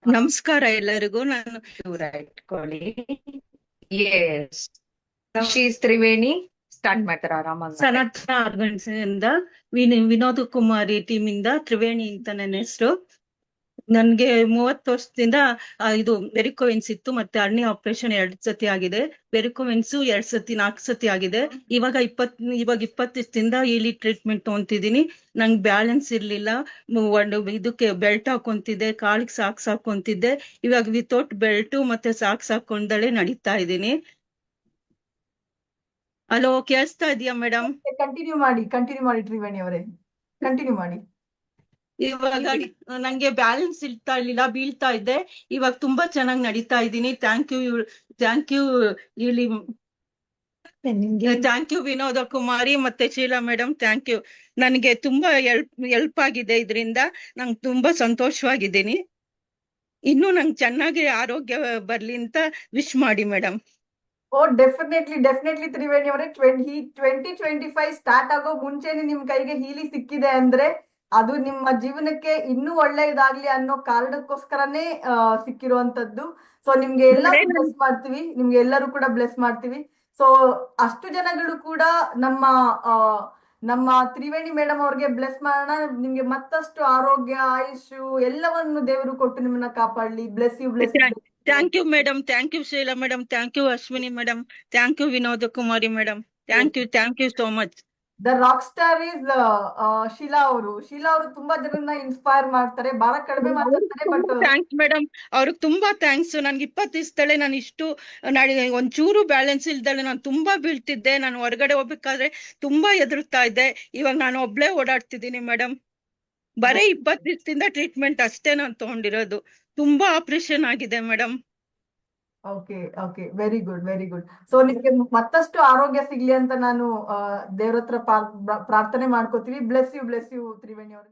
ನಮಸ್ಕಾರ ಎಲ್ಲರಿಗೂ. ನಾನು ದೂರ ಇಟ್ಕೊಳ್ಳಿ. Yes, she is Triveni. Start ಮಾಡ್ತಾರ ಆರಾಮಾಗಿ ಮಾತಾಡಿ. ಸನಾತನ ಆರ್ಗನ್ಸಿಂದ ವಿನೋದ್ ಕುಮಾರಿ ಟೀಮ್ ಇಂದ ತ್ರಿವೇಣಿ ಅಂತ ನನ್ನ ಹೆಸರು. ನನ್ಗೆ 30 ವರ್ಷದಿಂದ ಇದು ವೆರಿಕೋವೆನ್ಸ್ ಇತ್ತು. ಮತ್ತೆ ಅರ್ನಿ ಆಪರೇಷನ್ 2 ಸತಿ ಆಗಿದೆ. ವೆರಿಕೋವೆನ್ಸ್ 2 ಸತಿ 4 ಸತಿ ಆಗಿದೆ. ಇವಾಗ 20 ದಿವಸದಿಂದ ಇಲ್ಲಿ ಟ್ರೀಟ್ಮೆಂಟ್ ತಗೊಂತಿದೀನಿ. ನಂಗೆ ಬ್ಯಾಲೆನ್ಸ್ ಇರ್ಲಿಲ್ಲ. ಒಂದು ಇದಕ್ಕೆ ಬೆಲ್ಟ್ ಹಾಕೊಂತಿದ್ದೆ, ಕಾಲಿಗೆ ಸಾಕ್ಸ್ ಹಾಕೊಂತಿದ್ದೆ. ಇವಾಗ ವಿತೌಟ್ ಬೆಲ್ಟ್ ಮತ್ತೆ ಸಾಕ್ಸ್ ಹಾಕೊಂಡಲೇ ನಡೀತಾ ಇದ್ದೀನಿ. ಹಲೋ, ಕೇಳಿಸ್ತಾ ಇದೆಯಾ ಮೇಡಮ್? ಕಂಟಿನ್ಯೂ ಮಾಡಿ ತ್ರಿವೇಣಿ ಅವರೇ, ಕಂಟಿನ್ಯೂ ಮಾಡಿ. ಇವಾಗ ನಂಗೆ ಬ್ಯಾಲೆನ್ಸ್ ಇರ್ತಾ ಇರ್ಲಿಲ್ಲ, ಬೀಳ್ತಾ ಇದ್ದೆ. ಇವಾಗ ತುಂಬಾ ಚೆನ್ನಾಗಿ ನಡೀತಾ ಇದ್ದೀನಿ. ಥ್ಯಾಂಕ್ ಯು, ಥ್ಯಾಂಕ್ ಯು ಇಲ್ಲಿ ಥ್ಯಾಂಕ್ ಯು ವಿನೋದ ಕುಮಾರಿ ಮತ್ತೆ ಶೀಲಾ ಮೇಡಮ್, ಥ್ಯಾಂಕ್ ಯು. ನನಗೆ ತುಂಬಾ ಹೆಲ್ಪ್ ಆಗಿದೆ ಇದರಿಂದ. ನಂಗೆ ತುಂಬಾ ಸಂತೋಷವಾಗಿದ್ದೀನಿ. ಇನ್ನು ನಂಗೆ ಚೆನ್ನಾಗಿ ಆರೋಗ್ಯ ಬರ್ಲಿ ಅಂತ ವಿಶ್ ಮಾಡಿ ಮೇಡಮ್. ಓ, ಡೆಫಿನೆಟ್ಲಿ ತ್ರಿವೇಣಿ ಅವರೇ, 2025 ಸ್ಟಾರ್ಟ್ ಆಗೋ ಮುಂಚೆನೆ ನಿಮ್ ಕೈಗೆ ಹೀಲಿ ಸಿಕ್ಕಿದೆ ಅಂದ್ರೆ ಅದು ನಿಮ್ಮ ಜೀವನಕ್ಕೆ ಇನ್ನೂ ಒಳ್ಳೆಯದಾಗ್ಲಿ ಅನ್ನೋ ಕಾರಣಕ್ಕೋಸ್ಕರನೇ ಸಿಕ್ಕಿರುವಂತದ್ದು. ಸೊ ನಿಮ್ಗೆ ಎಲ್ಲರೂ ಬ್ಲೆಸ್ ಮಾಡ್ತೀವಿ, ನಿಮ್ಗೆ ಎಲ್ಲರೂ ಕೂಡ ಬ್ಲೆಸ್ ಮಾಡ್ತೀವಿ. ಸೊ ಅಷ್ಟು ಜನಗಳು ಕೂಡ ನಮ್ಮ ನಮ್ಮ ತ್ರಿವೇಣಿ ಮೇಡಮ್ ಅವ್ರಿಗೆ ಬ್ಲೆಸ್ ಮಾಡೋಣ. ನಿಮ್ಗೆ ಮತ್ತಷ್ಟು ಆರೋಗ್ಯ, ಆಯುಷು ಎಲ್ಲವನ್ನು ದೇವರು ಕೊಟ್ಟು ನಿಮ್ಮನ್ನ ಕಾಪಾಡ್ಲಿ. Bless you, bless you. Thank you madam, thank you Sheela madam, thank you Ashwini madam, thank you Vinoda Kumari madam, thank you so much. The rock star is Sheela ಅವರು. ಶೀಲಾ ಅವರು ತುಂಬಾ ಜನರನ್ನ ಇನ್ಸ್ಪೈರ್ ಮಾಡ್ತಾರೆ, ಬಹಳ ಕಡಿಮೆ ಮಾತಾಡ್ತಾರೆ, ಬಟ್ ಥ್ಯಾಂಕ್ಸ್ ಮೇಡಮ್, ಅವ್ರಿಗೆ ತುಂಬಾ ಥ್ಯಾಂಕ್ಸ್. ನನ್ಗೆ 20 ದಿವಸದಲ್ಲೇ ನಾನು ಇಷ್ಟು ಒಂಚೂರು ಬ್ಯಾಲೆನ್ಸ್ ಇಲ್ದಲೆ ನಾನು ತುಂಬಾ ಬೀಳ್ತಿದ್ದೆ. ನಾನು ಹೊರಗಡೆ ಹೋಗ್ಬೇಕಾದ್ರೆ ತುಂಬಾ ಎದುರುತ್ತಾ ಇದ್ದೆ. ಇವಾಗ ನಾನು ಒಬ್ಳೇ ಓಡಾಡ್ತಿದ್ದೀನಿ ಮೇಡಮ್. ಬರೀ 20 ದಿವಸದಿಂದ ಟ್ರೀಟ್ಮೆಂಟ್ ಅಷ್ಟೇ ನಾನು ತಗೊಂಡಿರೋದು. ತುಂಬಾ ಆಪರೇಷನ್ ಆಗಿದೆ madam. Okay, very good. So ನಿಮ್ಗೆ ಮತ್ತಷ್ಟು ಆರೋಗ್ಯ ಸಿಗ್ಲಿ ಅಂತ ನಾನು ದೇವ್ರ ಹತ್ರ ಪ್ರಾರ್ಥನೆ ಮಾಡ್ಕೋತೀವಿ. ಬ್ಲೆಸ್ ಯು ತ್ರಿವೇಣಿ ಅವರು.